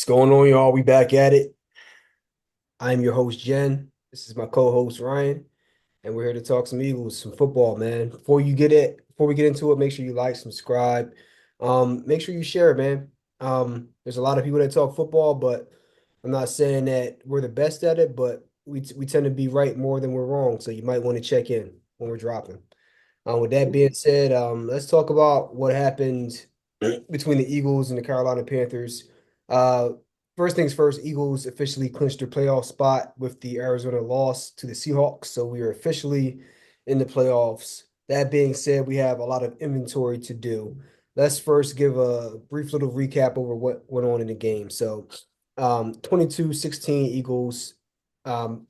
What's going on, y'all? We back at it. I'm your host, Jen. This is my co-host, Ryan, and we're here to talk some Eagles, some football, man. Before we get into it, make sure you like, subscribe. Make sure you share, man. There's a lot of people that talk football, but I'm not saying that we're the best at it, but we tend to be right more than we're wrong. So you might want to check in when we're dropping. With that being said, let's talk about what happened between the Eagles and the Carolina Panthers. Uh, First things first, Eagles officially clinched their playoff spot with the Arizona loss to the Seahawks. So we are officially in the playoffs. That being said, we have a lot of inventory to do. Let's first give a brief little recap over what went on in the game. So 22-16 Eagles. Um,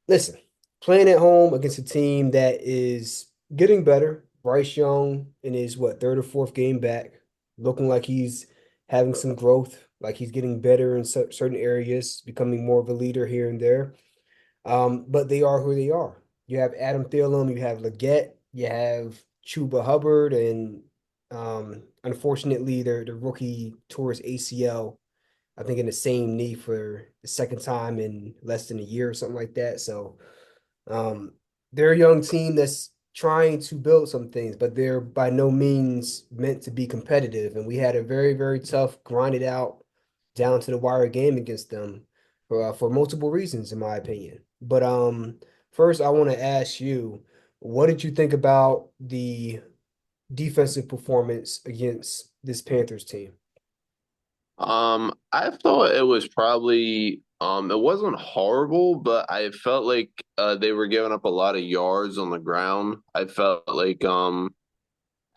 Listen, playing at home against a team that is getting better. Bryce Young in his third or fourth game back, looking like he's having some growth, like he's getting better in certain areas, becoming more of a leader here and there. But they are who they are. You have Adam Thielen, you have Leggett, you have Chuba Hubbard, and unfortunately, the rookie tore his ACL, I think in the same knee for the second time in less than a year or something like that. So um, they're a young team that's trying to build some things, but they're by no means meant to be competitive. And we had a very, very tough, grinded out, down to the wire game against them for multiple reasons, in my opinion. But first, I want to ask you, what did you think about the defensive performance against this Panthers team? I thought it was probably it wasn't horrible, but I felt like they were giving up a lot of yards on the ground. I felt like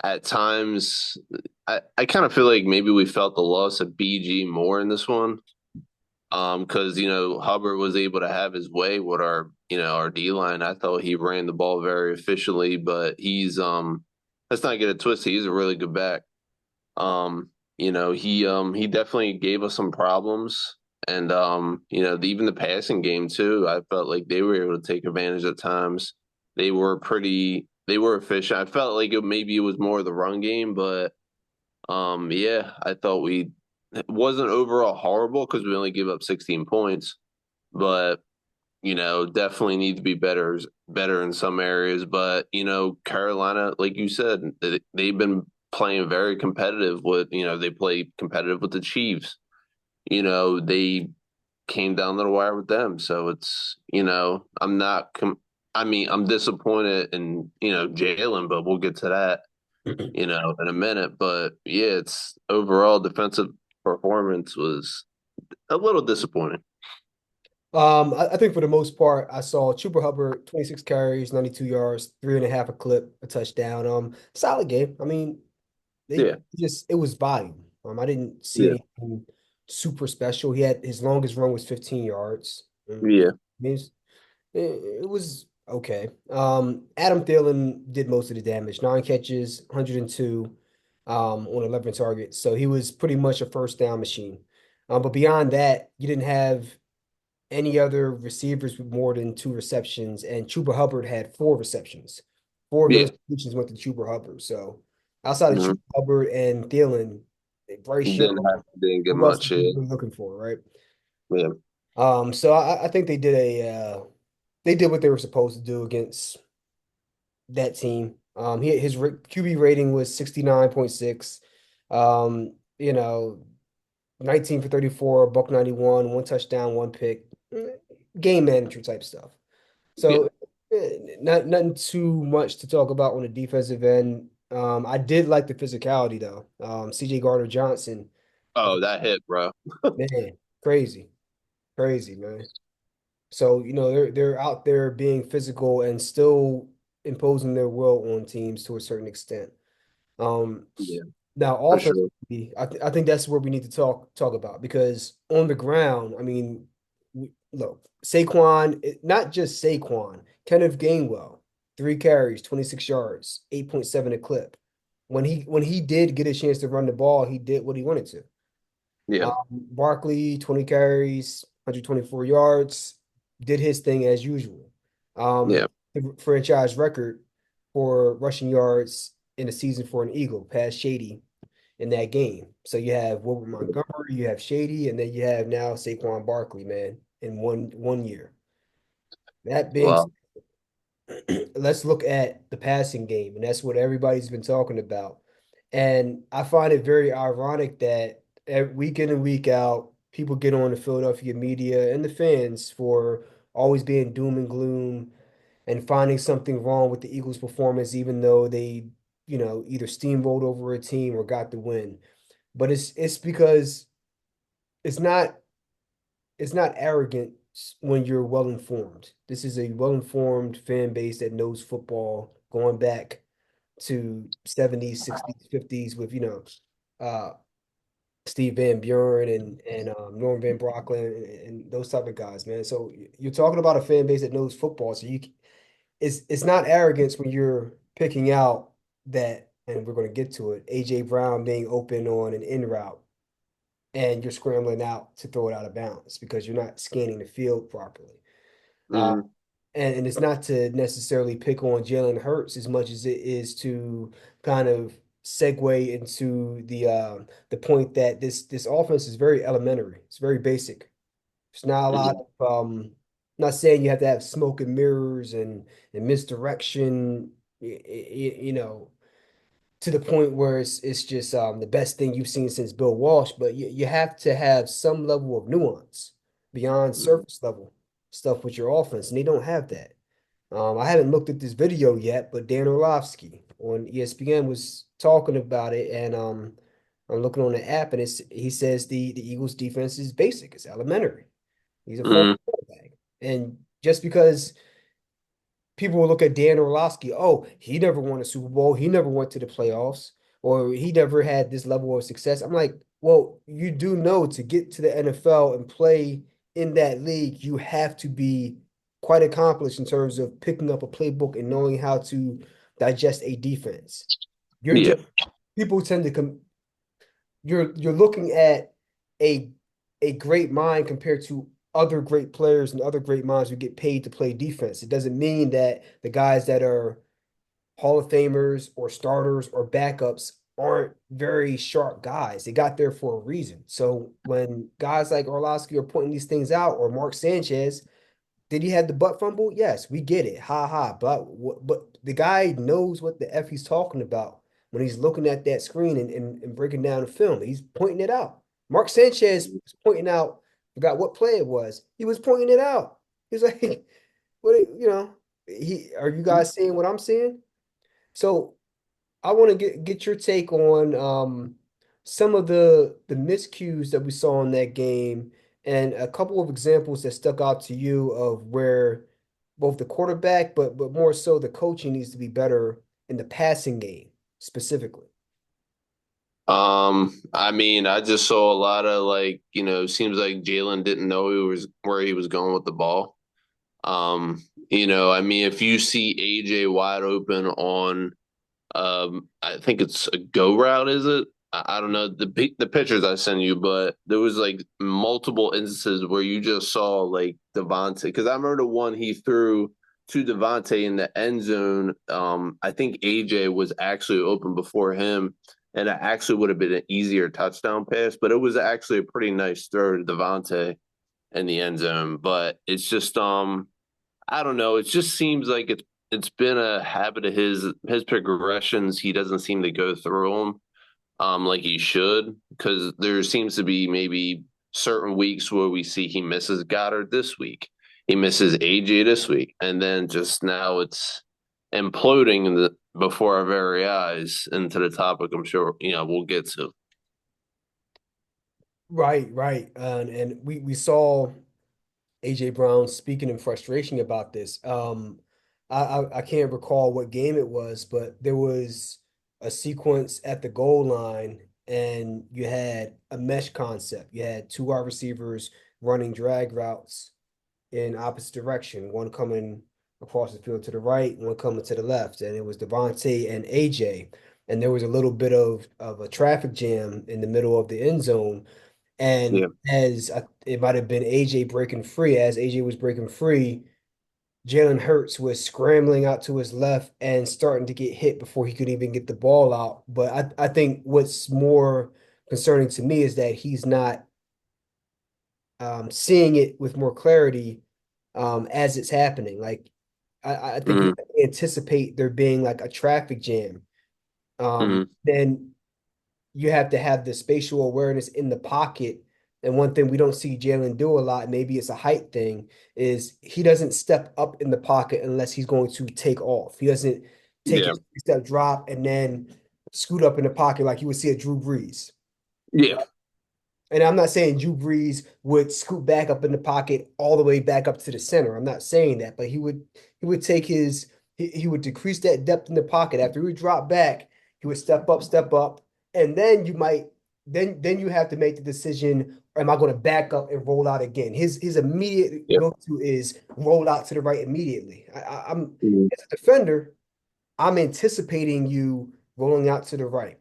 at times I kind of feel like maybe we felt the loss of BG more in this one. Because Hubbard was able to have his way with our D line. I thought he ran the ball very efficiently, but he's let's not get it twisted. He's a really good back. He definitely gave us some problems. And even the passing game too, I felt like they were able to take advantage at times. They were efficient. I felt like maybe it was more of the run game, but yeah, I thought it wasn't overall horrible because we only gave up 16 points, but definitely need to be better in some areas. But, Carolina, like you said, they've been playing very competitive they play competitive with the Chiefs. They came down to the wire with them. So I'm not, I mean, I'm disappointed in, Jalen, but we'll get to that, in a minute. But yeah, it's overall defensive performance was a little disappointing. I think for the most part, I saw Chuba Hubbard, 26 carries, 92 yards, three and a half a clip, a touchdown. Solid game. I mean, they Yeah. just it was volume. I didn't see Yeah. anything super special. He had his longest run was 15 yards. Yeah. I mean, it was okay. Adam Thielen did most of the damage. 9 catches, 102 on 11 targets. So he was pretty much a first down machine. But beyond that, you didn't have any other receivers with more than two receptions, and Chuba Hubbard had four receptions. Four of Yeah. those receptions went to Chuba Hubbard. So outside of Chuba Mhm. Hubbard and Thielen, Bryce Young, Didn't get who else much. are you Yeah. really looking for, right? Yeah. So I think they did what they were supposed to do against that team. His QB rating was 69.6. You know, 19 for 34, buck 91, one touchdown, one pick. Game manager type stuff. Yeah. So nothing too much to talk about on the defensive end. I did like the physicality though. CJ Gardner Johnson, I Oh, think, that hit, bro. man, crazy, crazy, man. So, they're out there being physical and still imposing their will on teams to a certain extent. Um, Yeah, Now for sure. offensively, I think that's where we need to talk about because on the ground, I mean, look, Saquon, not just Saquon, Kenneth Gainwell, 3 carries, 26 yards, 8.7 a clip. When he did get a chance to run the ball, he did what he wanted to. Yeah. Barkley, 20 carries, 124 yards, did his thing as usual. Yeah. The franchise record for rushing yards in a season for an Eagle, past Shady. in that game. So you have Wilbert Montgomery, you have Shady, and then you have now Saquon Barkley, man, in one year. That being, Well, let's look at the passing game, and that's what everybody's been talking about. And I find it very ironic that week in and week out, people get on the Philadelphia media and the fans for always being doom and gloom and finding something wrong with the Eagles' performance, even though they, either steamrolled over a team or got the win. But it's because it's not it's not arrogant when you're well informed. This is a well informed fan base that knows football going back to 70s, 60s, 50s with, uh Steve Van Buren and Norm Van Brocklin and those type of guys, man. So you're talking about a fan base that knows football. So it's not arrogance when you're picking out that, and we're going to get to it, AJ Brown being open on an in route and you're scrambling out to throw it out of bounds because you're not scanning the field properly. Uh, mm, and it's not to necessarily pick on Jalen Hurts as much as it is to kind of segue into the point that this offense is very elementary. It's very basic. It's not a lot mm, of not saying you have to have smoke and mirrors and misdirection, to the point where it's just the best thing you've seen since Bill Walsh, but you have to have some level of nuance beyond mm, surface level stuff with your offense, and they don't have that. I haven't looked at this video yet, but Dan Orlovsky on ESPN was talking about it, and I'm looking on the app, and he says the Eagles defense is basic, it's elementary. He's a former mm, quarterback, and just because people will look at Dan Orlovsky. Oh, he never won a Super Bowl. He never went to the playoffs, or he never had this level of success. I'm like, well, you do know to get to the NFL and play in that league, you have to be quite accomplished in terms of picking up a playbook and knowing how to digest a defense. You're yeah. just people tend to come. You're looking at a a great mind compared to other great players and other great minds who get paid to play defense. It doesn't mean that the guys that are Hall of Famers or starters or backups aren't very sharp guys. They got there for a reason. So when guys like Orlovsky are pointing these things out, or Mark Sanchez, did he have the butt fumble? Yes, we get it. Ha ha. But the guy knows what the F he's talking about when he's looking at that screen and breaking down the film. He's pointing it out. Mark Sanchez was pointing out, forgot what play it was. He was pointing it out. He's like, what he are you guys seeing what I'm seeing? So I want to get your take on some of the miscues that we saw in that game and a couple of examples that stuck out to you of where both the quarterback but more so the coaching needs to be better in the passing game specifically. I mean, I just saw a lot of like, seems like Jalen didn't know he was where he was going with the ball. I mean, if you see AJ wide open on I think it's a go route, is it? I don't know the pictures I send you, but there was like multiple instances where you just saw like Devontae, because I remember the one he threw to Devontae in the end zone. I think AJ was actually open before him, and it actually would have been an easier touchdown pass, but it was actually a pretty nice throw to Devontae in the end zone. But it's just I don't know. It just seems like it's been a habit of his progressions. He doesn't seem to go through them like he should, because there seems to be maybe certain weeks where we see he misses Goddard this week, he misses AJ this week, and then just now it's imploding before our very eyes into the topic. I'm sure we'll get to. Right, right. And we saw AJ Brown speaking in frustration about this. I can't recall what game it was, but there was a sequence at the goal line, and you had a mesh concept. You had two wide receivers running drag routes in opposite direction, one coming across the field to the right, one coming to the left, and it was Devontae and AJ. And there was a little bit of a traffic jam in the middle of the end zone, and Yeah. it might have been AJ breaking free, as AJ was breaking free, Jalen Hurts was scrambling out to his left and starting to get hit before he could even get the ball out. But I think what's more concerning to me is that he's not seeing it with more clarity as it's happening. Like I think you Mm-hmm. anticipate there being like a traffic jam. Mm-hmm. Then you have to have the spatial awareness in the pocket. And one thing we don't see Jalen do a lot, maybe it's a height thing, is he doesn't step up in the pocket unless he's going to take off. He doesn't take a Yeah. step drop and then scoot up in the pocket like you would see a Drew Brees. Yeah. And I'm not saying Drew Brees would scoot back up in the pocket all the way back up to the center. I'm not saying that, but he would take he would decrease that depth in the pocket. After he would drop back, he would step up, and then then you have to make the decision, am I going to back up and roll out again? His immediate Yeah. go-to is roll out to the right immediately. I'm Mm-hmm. as a defender, I'm anticipating you rolling out to the right.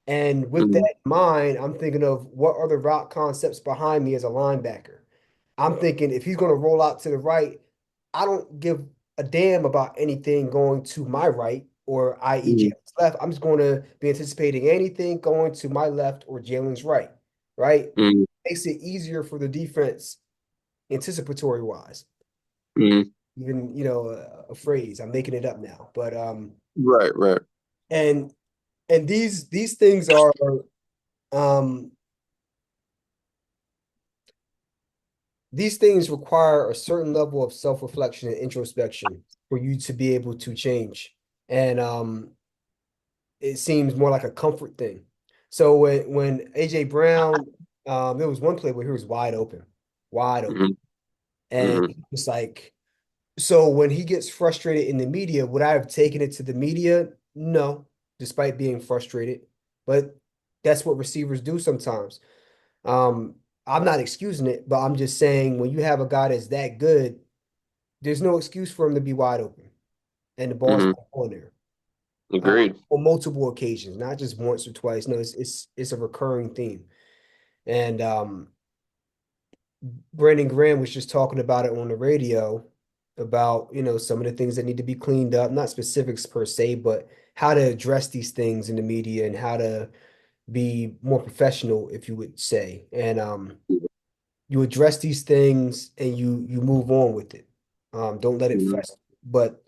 And with that Mm-hmm. in mind, I'm thinking of what are the route concepts behind me as a linebacker. I'm thinking if he's going to roll out to the right, I don't give a damn about anything going to my right or i.e. Mm-hmm. Jalen's left. I'm just going to be anticipating anything going to my left or Jalen's right, right? Mm-hmm. Makes it easier for the defense anticipatory wise. Mm-hmm. Even, a phrase, I'm making it up now. But Right. Right. and these things are um these things require a certain level of self-reflection and introspection for you to be able to change. And it seems more like a comfort thing. So when AJ Brown, there was one play where he was wide open. Mm-hmm. And Mm-hmm. it's like, so when he gets frustrated in the media, would I have taken it to the media? No, despite being frustrated. But that's what receivers do sometimes. Um, I'm not excusing it, but I'm just saying when you have a guy that's that good, there's no excuse for him to be wide open and the ball's Mm-hmm. not going there. Agreed. On multiple occasions, not just once or twice. No, it's a recurring theme. And Brandon Graham was just talking about it on the radio about, some of the things that need to be cleaned up, not specifics per se, but how to address these things in the media and how to be more professional, if you would say. And you address these things and you move on with it. Don't let it Mm-hmm. fester. But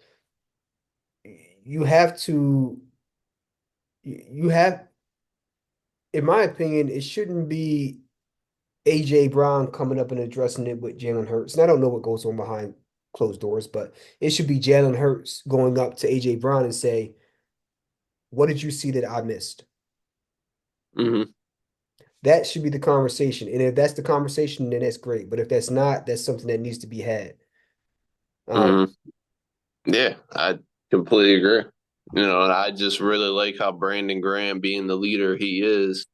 you have to you have, in my opinion, it shouldn't be AJ Brown coming up and addressing it with Jalen Hurts. And I don't know what goes on behind closed doors, but it should be Jalen Hurts going up to AJ Brown and say, "What did you see that I missed?" Mm-hmm. That should be the conversation. And if that's the conversation, then that's great. But if that's not, that's something that needs to be had. Um, Mm-hmm. Yeah, I completely agree. And I just really like how Brandon Graham, being the leader he is,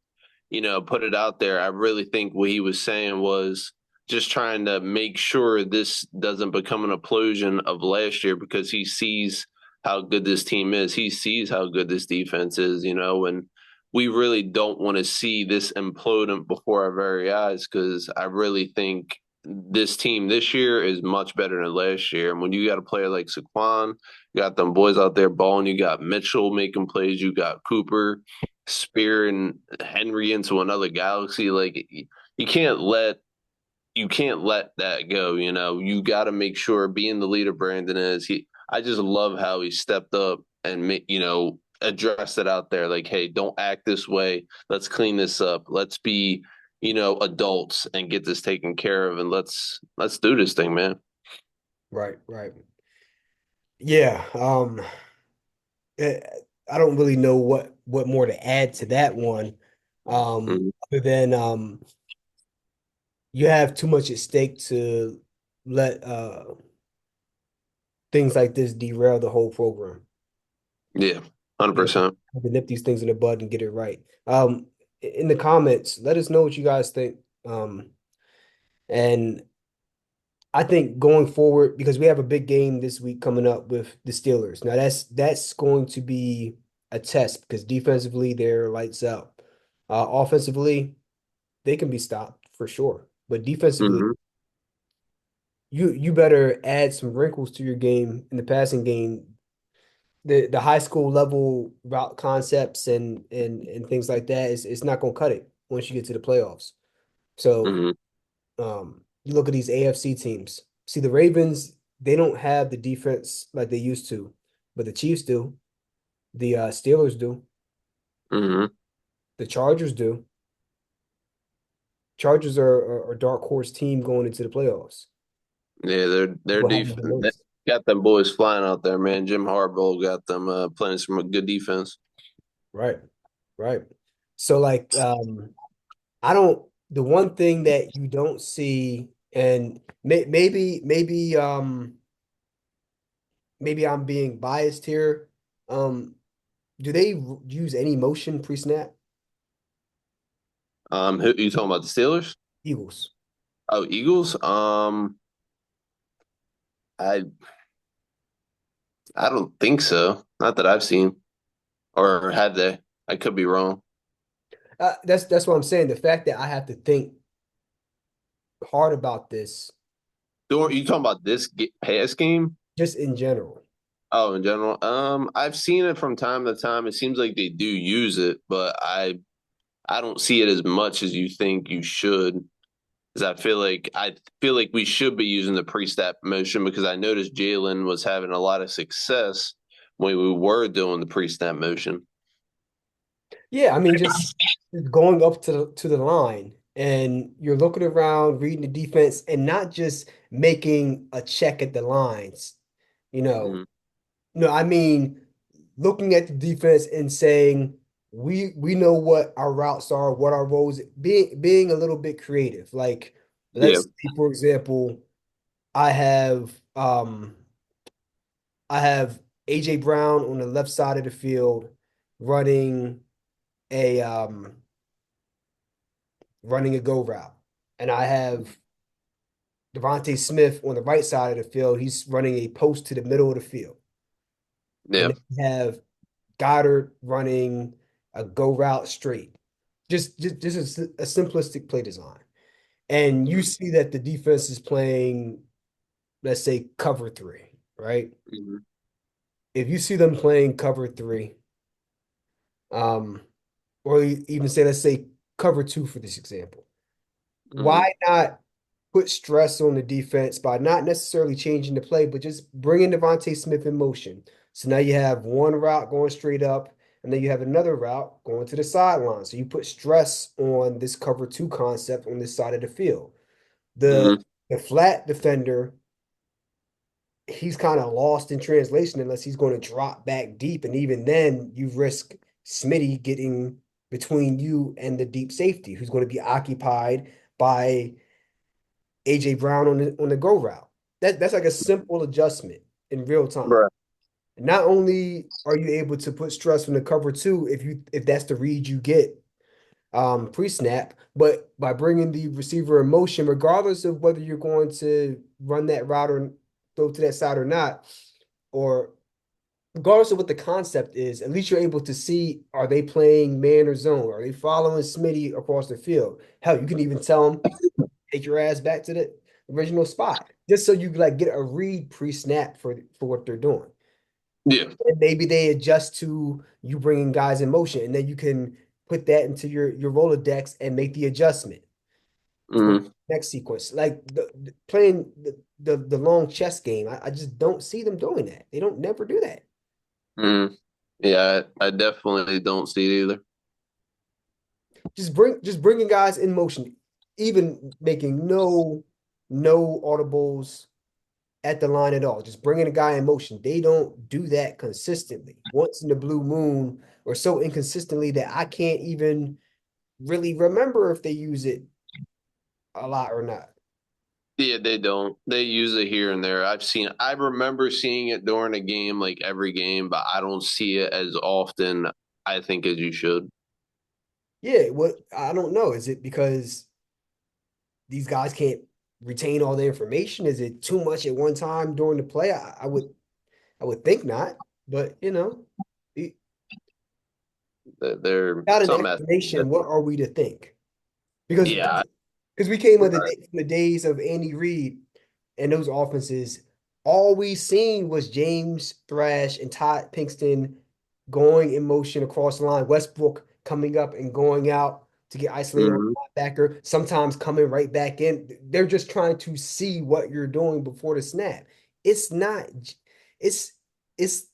put it out there. I really think what he was saying was just trying to make sure this doesn't become an implosion of last year because he sees how good this team is. He sees how good this defense is, and we really don't want to see this implode before our very eyes because I really think this team this year is much better than last year. And when you got a player like Saquon, you got them boys out there balling, you got Mitchell making plays, you got Cooper spearing Henry into another galaxy. Like you can't let you can't let that go. You got to make sure being the leader Brandon is. I just love how he stepped up and addressed it out there. Like, hey, don't act this way. Let's clean this up. Let's be adults and get this taken care of, and let's do this thing, man. right, right. Yeah. Eh, I don't really know what more to add to that one. Mm-hmm. Other than you have too much at stake to let things like this derail the whole program. Yeah, 100%. To nip these things in the bud and get it right. In the comments, let us know what you guys think. And I think going forward, because we have a big game this week coming up with the Steelers. Now that's going to be a test because defensively they're lights out. Offensively, they can be stopped for sure, but defensively, Mm-hmm. you better add some wrinkles to your game in the passing game. The high school level route concepts and things like that is it's not gonna cut it once you get to the playoffs. So Hmm. you look at these AFC teams. See the Ravens, they don't have the defense like they used to, but the Chiefs do. The Steelers do. Hmm. The Chargers do. Chargers are a dark horse team going into the playoffs. Yeah, their People haven't defense they noticed. got them boys flying out there, man. Jim Harbaugh got them playing some good defense. Right, right. So like I don't the one thing that you don't see and maybe I'm being biased here. Um do they use any motion pre-snap? Who you talking about? The Steelers? Eagles. Oh, Eagles. I I don't think so. Not that I've seen, or had they? I could be wrong. That's what I'm saying. The fact that I have to think hard about this You talking about this pass game? just in general. Oh, in general. I've seen it from time to time. It seems like they do use it, but I don't see it as much as you think you should. Because I feel like we should be using the pre-snap motion because I noticed Jalen was having a lot of success when we were doing the pre-snap motion. Yeah, I mean just going up to the line and you're looking around, reading the defense, and not just making a check at the lines. You know, Mm-hmm. no, I mean looking at the defense and saying we know what our routes are, what our roles, being a little bit creative. Like Yeah. let's say, for example, I have um I have AJ Brown on the left side of the field running a running a go route. And I have Devontae Smith on the right side of the field. He's running a post to the middle of the field. And Yeah. then you have Goddard running a go route straight. Just a simplistic play design. And you see that the defense is playing, let's say, cover three, right? Mm-hmm. If you see them playing cover three, um, or even say, let's say cover two for this example, Mm-hmm. why not put stress on the defense by not necessarily changing the play, but just bringing Devontae Smith in motion. So now you have one route going straight up, and then you have another route going to the sideline. So you put stress on this cover two concept on this side of the field. The Mm-hmm. the flat defender, he's kind of lost in translation unless he's going to drop back deep. And even then, you risk Smitty getting between you and the deep safety, who's going to be occupied by AJ Brown on the go route. That's like a simple adjustment in real time. Right. Not only are you able to put stress on the cover two if that's the read you get pre-snap, but by bringing the receiver in motion, regardless of whether you're going to run that route or throw to that side or not, or regardless of what the concept is, at least you're able to see, are they playing man or zone? Are they following Smitty across the field? Hell, you can even tell them take your ass back to the original spot, just so you like get a read pre-snap for what they're doing. Yeah. And maybe they adjust to you bringing guys in motion, and then you can put that into your Rolodex and make the adjustment for the Mm-hmm. next sequence. Like playing the long chess game, I just don't see them doing that. They don't never do that. Mm-hmm. Yeah, I definitely don't see it either. Just bringing guys in motion, even making no audibles at the line at all. Just bringing a guy in motion. They don't do that consistently. Once in the blue moon, or so inconsistently that I can't even really remember if they use it a lot or not. Yeah, they don't. They use it here and there. I remember seeing it during a game, like every game, but I don't see it as often, I think, as you should. Yeah, what I don't know. Is it because these guys can't retain all the information? Is it too much at one time during the play? I would think not, but They're without an some explanation, what are we to think? Because yeah, because we came of right. from the days of Andy Reid, and those offenses, all we seen was James Thrash and Todd Pinkston going in motion across the line. Westbrook coming up and going out to get isolated on Hmm. the linebacker, sometimes coming right back in. They're just trying to see what you're doing before the snap. It's not, it's it's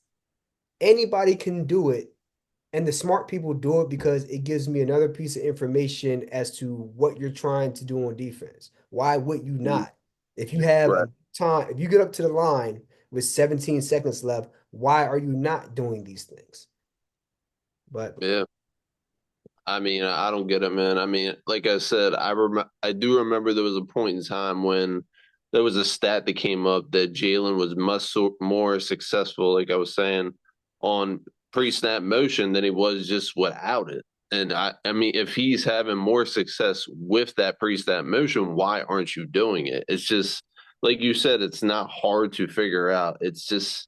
anybody can do it. And the smart people do it because it gives me another piece of information as to what you're trying to do on defense. Why would you not? If you have Right. a time, if you get up to the line with 17 seconds left, why are you not doing these things? But Yeah. I mean, I don't get it, man. I mean, like I said, I do remember there was a point in time when there was a stat that came up that Jalen was more successful, like I was saying, on pre-snap motion than he was just without it. And I mean, if he's having more success with that pre-snap motion, why aren't you doing it? It's just like you said, it's not hard to figure out. It's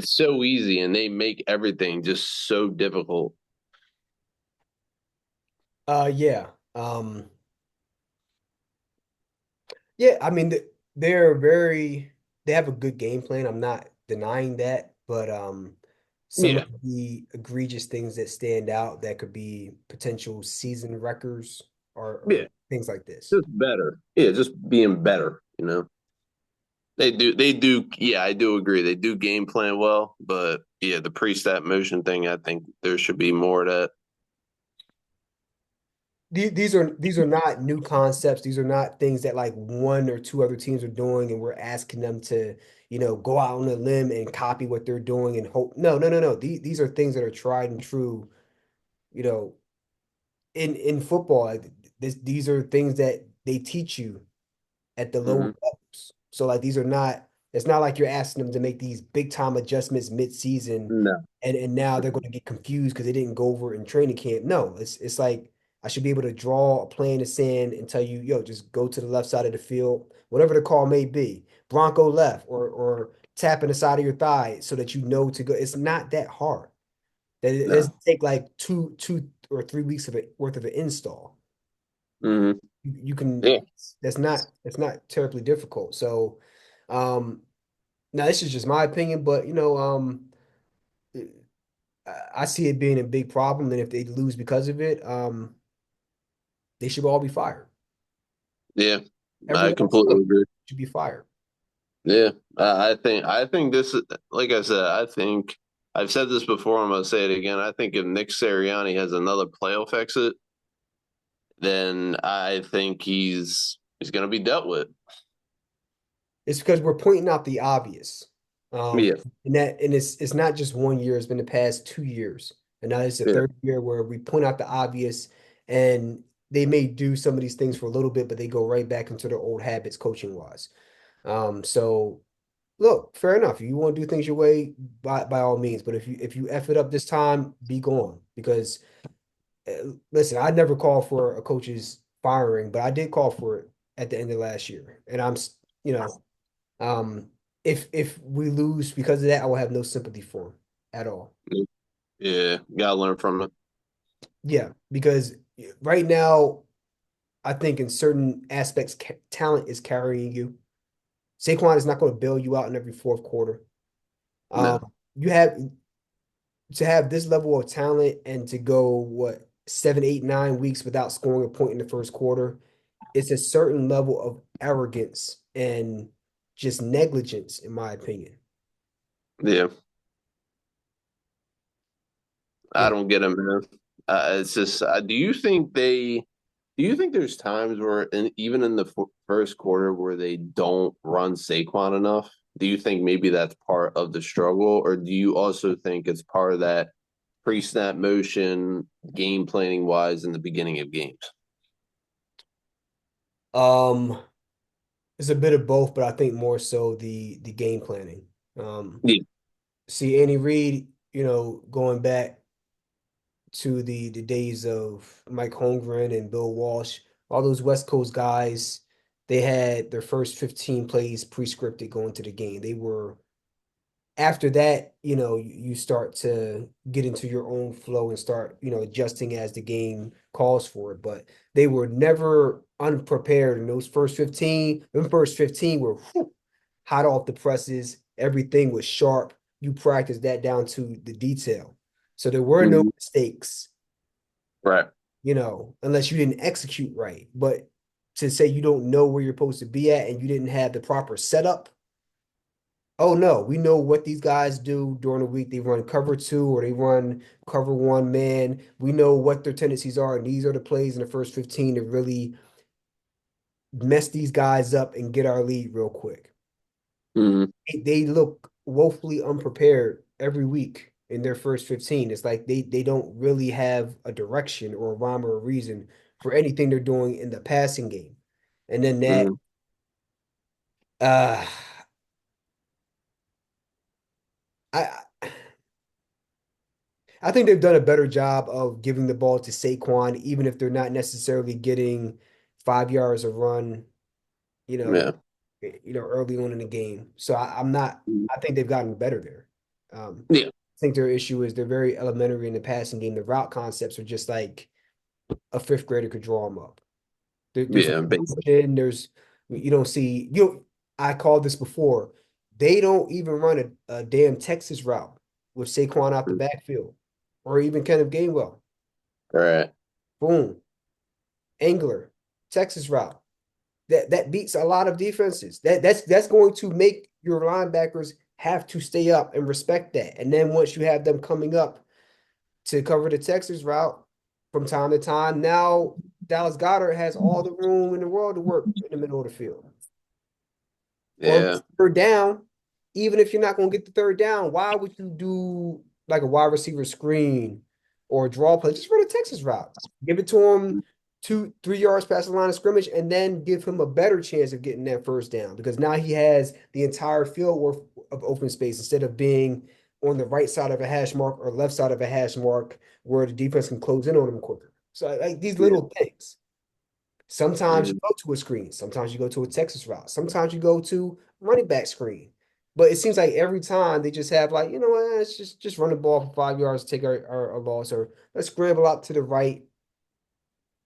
so easy, and they make everything just so difficult. yeah. Yeah, I mean they're very they have a good game plan. I'm not denying that, but some of Yeah. the egregious things that stand out that could be potential season wreckers Yeah. or things like this. Just better. Yeah, just being better, you know. They do, yeah, I do agree. They do game plan well, but yeah, the pre-snap motion thing, I think there should be more of that. These are not new concepts. These are not things that like one or two other teams are doing, and we're asking them to, go out on a limb and copy what they're doing and hope. No, no, no, no. These are things that are tried and true, you know, in football. Like, these are things that they teach you at the lower Hmm. levels. So like these are not, it's not like you're asking them to make these big time adjustments mid-season No. and now they're going to get confused because they didn't go over it in training camp. No, it's like I should be able to draw a play in the sand and tell you, yo, just go to the left side of the field, whatever the call may be. Bronco left or tapping the side of your thigh so that you know to go. It's not that hard. That it No. doesn't take like two or 3 weeks of it worth of an install. Hmm. You can Yeah. that's not terribly difficult. So um now this is just my opinion, but I see it being a big problem, and if they lose because of it, they should all be fired. Yeah. I Everyone else completely agree. should be fired. Yeah. I think this is, like I said, I think I've said this before, I'm gonna say it again. I think if Nick Sirianni has another playoff exit, then I think he's gonna be dealt with. It's because we're pointing out the obvious. Yeah. And it's not just one year, it's been the past 2 years. And now it's the Yeah. third year where we point out the obvious and they may do some of these things for a little bit, but they go right back into their old habits coaching wise. So look, fair enough. You want to do things your way by all means, but if you F it up this time, be gone. Because listen, I never called for a coach's firing, but I did call for it at the end of last year. And you know, um, if we lose because of that, I will have no sympathy for him at all. Yeah. Gotta learn from it. Yeah, because right now, I think in certain aspects, talent is carrying you. Saquon is not going to bail you out in every fourth quarter. Um, No. you have to have this level of talent and to go what 7, 8, 9 weeks without scoring a point in the first quarter. It's a certain level of arrogance and just negligence, in my opinion. Yeah. You I know, don't get it, man. It's just, do you think there's times where, even in the first quarter, where they don't run Saquon enough? Do you think maybe that's part of the struggle, or do you also think it's part of that pre-snap motion, game planning wise in the beginning of games? um, it's a bit of both, but I think more so the game planning. Um, Yeah, see Andy Reid, going back to the days of Mike Holmgren and Bill Walsh, all those West Coast guys, they had their first 15 plays pre-scripted going to the game. They were after that, you start to get into your own flow and start, adjusting as the game calls for it. But they were never unprepared in those first 15. Them first 15 were whew. hot off the presses. Everything was sharp. You practiced that down to the detail. So there were no Mhm. mistakes, Right. unless you didn't execute right. But to say you don't know where you're supposed to be at and you didn't have the proper setup, oh no, we know what these guys do during the week. They run cover two or they run cover one man. We know what their tendencies are, and these are the plays in the first 15 to really mess these guys up and get our lead real quick. Mhm. They look woefully unprepared every week in their first 15. It's like they don't really have a direction or a rhyme or a reason for anything they're doing in the passing game. And then that Mhm. uh I I think they've done a better job of giving the ball to Saquon, even if they're not necessarily getting 5 yards of run, you know, Yeah. early on in the game. So I'm not. Mhm. I think they've gotten better there. Yeah. I think their issue is they're very elementary in the passing game. The route concepts are just like a fifth grader could draw them up. There's no Yeah. Basically. motion. You don't see you. I called this before. They don't even run a damn Texas route with Saquon out the backfield, or even Kenneth Gainwell. Right. Boom, angler, Texas route. That beats a lot of defenses. That's going to make your linebackers have to stay up and respect that. And then once you have them coming up to cover the Texas route from time to time, now Dallas Goedert has all the room in the world to work in the middle of the field. On Yeah. third down, even if you're not going to get the third down, why would you do like a wide receiver screen or a draw play? Just run a Texas route. Give it to him 2, 3 yards past the line of scrimmage, and then give him a better chance of getting that first down because now he has the entire field worth of open space instead of being on the right side of a hash mark or left side of a hash mark where the defense can close in on him quicker. So like these Yeah. little things. Sometimes you Mhm. go to a screen. Sometimes you go to a Texas route. Sometimes you go to running back screen. But it seems like every time they just have like, let's just run the ball for 5 yards, take our loss, or let's scramble out to the right.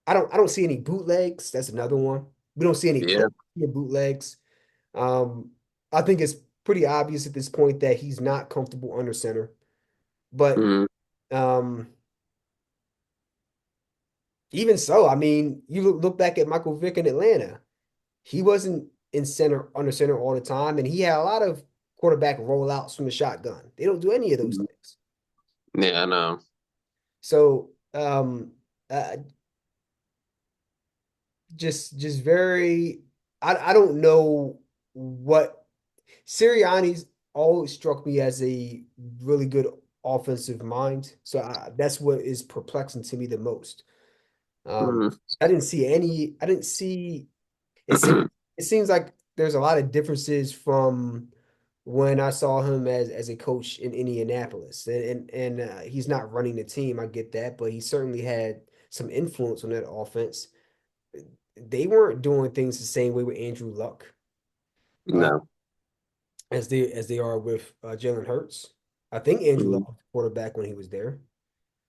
I don't see any bootlegs. That's another one. We don't see any Yeah. clear bootlegs. Um, I think it's pretty obvious at this point that he's not comfortable under center. But Mhm. um, even so, I mean, you look back at Michael Vick in Atlanta. He wasn't in center under center all the time, and he had a lot of quarterback rollouts from the shotgun. They don't do any of those Mhm. things. Yeah. I know. So uh, just very I don't know what Sirianni's always struck me as a really good offensive mind. So that's what is perplexing to me the most. Um, Mhm. I didn't see it seems it seems like there's a lot of differences from when I saw him as a coach in Indianapolis, and he's not running the team. I get that, but he certainly had some influence on that offense. They weren't doing things the same way with Andrew Luck uh, No. as they are with Jalen Hurts. I think Andrew Mhm. Luck was the quarterback when he was there,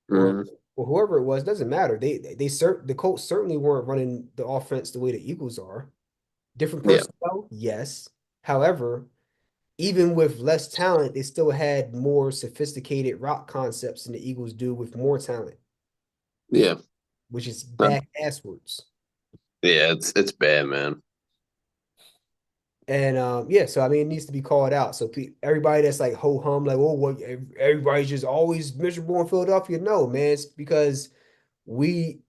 or Mhm. or whoever it was. Doesn't matter. The Colts certainly weren't running the offense the way the Eagles are. Different Yeah. personnel, yes. However, even with less talent, they still had more sophisticated route concepts than the Eagles do with more talent, Yeah. which is No. back asswards. Yeah. It's bad, man. And yeah, so I mean, it needs to be called out. So everybody that's like ho hum, like, oh, what everybody's just always miserable in Philadelphia. No, man, it's because we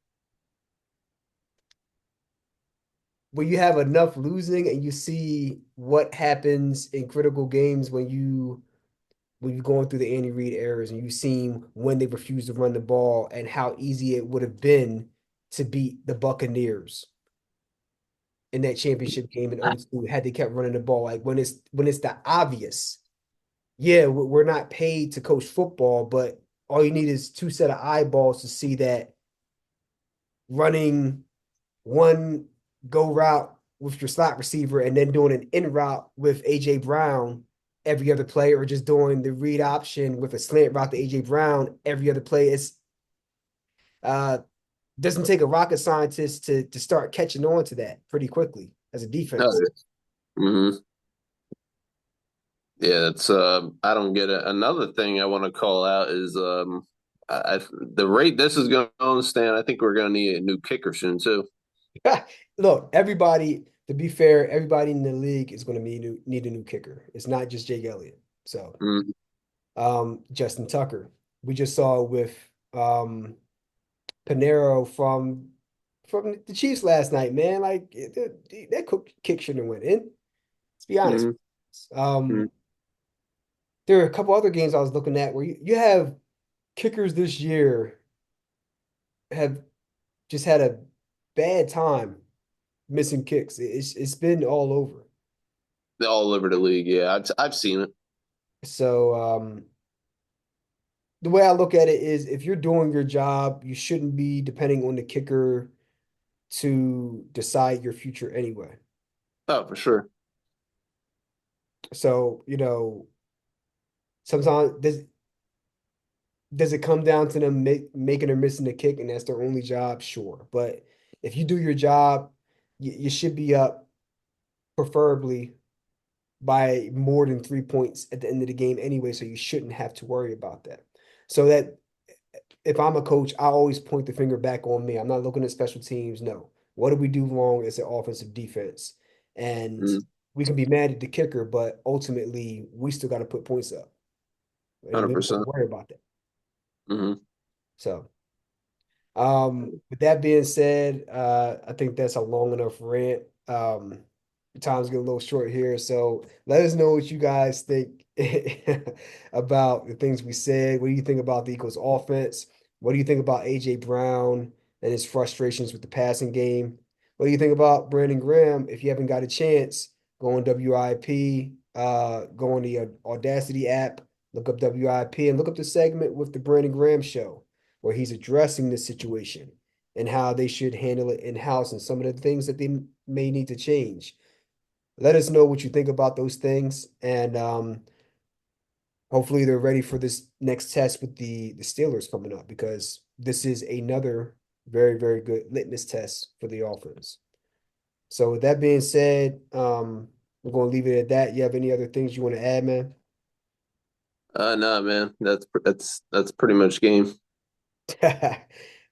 when you have enough losing and you see what happens in critical games when you're going through the Andy Reid errors and you've seen when they refused to run the ball and how easy it would have been to beat the Buccaneers in that championship game in 02 had they kept running the ball. Like when it's the obvious, yeah, we're not paid to coach football, but all you need is two set of eyeballs to see that running one go route with your slot receiver and then doing an in route with AJ Brown every other play, or just doing the read option with a slant route to AJ Brown every other play. It's uh doesn't take a rocket scientist to start catching on to that pretty quickly as a No. defense. Mhm. Yeah, that's I don't get it. Another thing I want to call out is the rate this is going to stand. I think we're going to need a new kicker soon too. Look, everybody, to be fair, everybody in the league is going to need a new kicker. It's not just Jake Elliott. So, Mm, Justin Tucker. We just saw with Panero from the Chiefs last night, man. Like that kick shouldn't have went in. Let's be honest. mm, mm. There are a couple other games I was looking at where you have kickers this year have just had a bad time missing kicks. It's been all over. All over the league. Yeah, I've seen it. So the way I look at it is if you're doing your job, you shouldn't be depending on the kicker to decide your future anyway. Oh, for sure. So, sometimes does it come down to them making or missing the kick and that's their only job? Sure. But if you do your job, you should be up preferably by more than 3 points at the end of the game anyway, so you shouldn't have to worry about that. So that if I'm a coach, I always point the finger back on me. I'm not looking at special teams. No. What did we do wrong as an offensive defense? And Mm, we can be mad at the kicker, but ultimately we still got to put points up. And we don't have to 100%. worry about that. Hmm. So with that being said, I think that's a long enough rant. Time's getting a little short here, so let us know what you guys think about the things we said. What do you think about the Eagles offense? What do you think about AJ Brown and his frustrations with the passing game? What do you think about Brandon Graham? If you haven't got a chance, go on WIP, go on the Audacity app, look up WIP, and look up the segment with the Brandon Graham show where he's addressing the situation and how they should handle it in-house and some of the things that they may need to change. Let us know what you think about those things, and hopefully they're ready for this next test with the Steelers coming up because this is another very, very good litmus test for the offense. So with that being said, we're going to leave it at that. You have any other things you want to add, man? Nah, man, that's pretty much game. All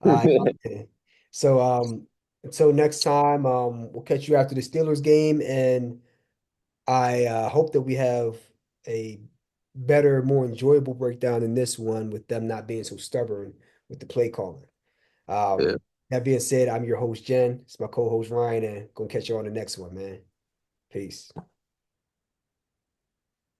right. So until next time, we'll catch you after the Steelers game, and I hope that we have a better, more enjoyable breakdown than this one with them not being so stubborn with the play calling. Yeah. That being said, I'm your host, Jen. It's my co-host Ryan, and gonna catch you on the next one, man. Peace.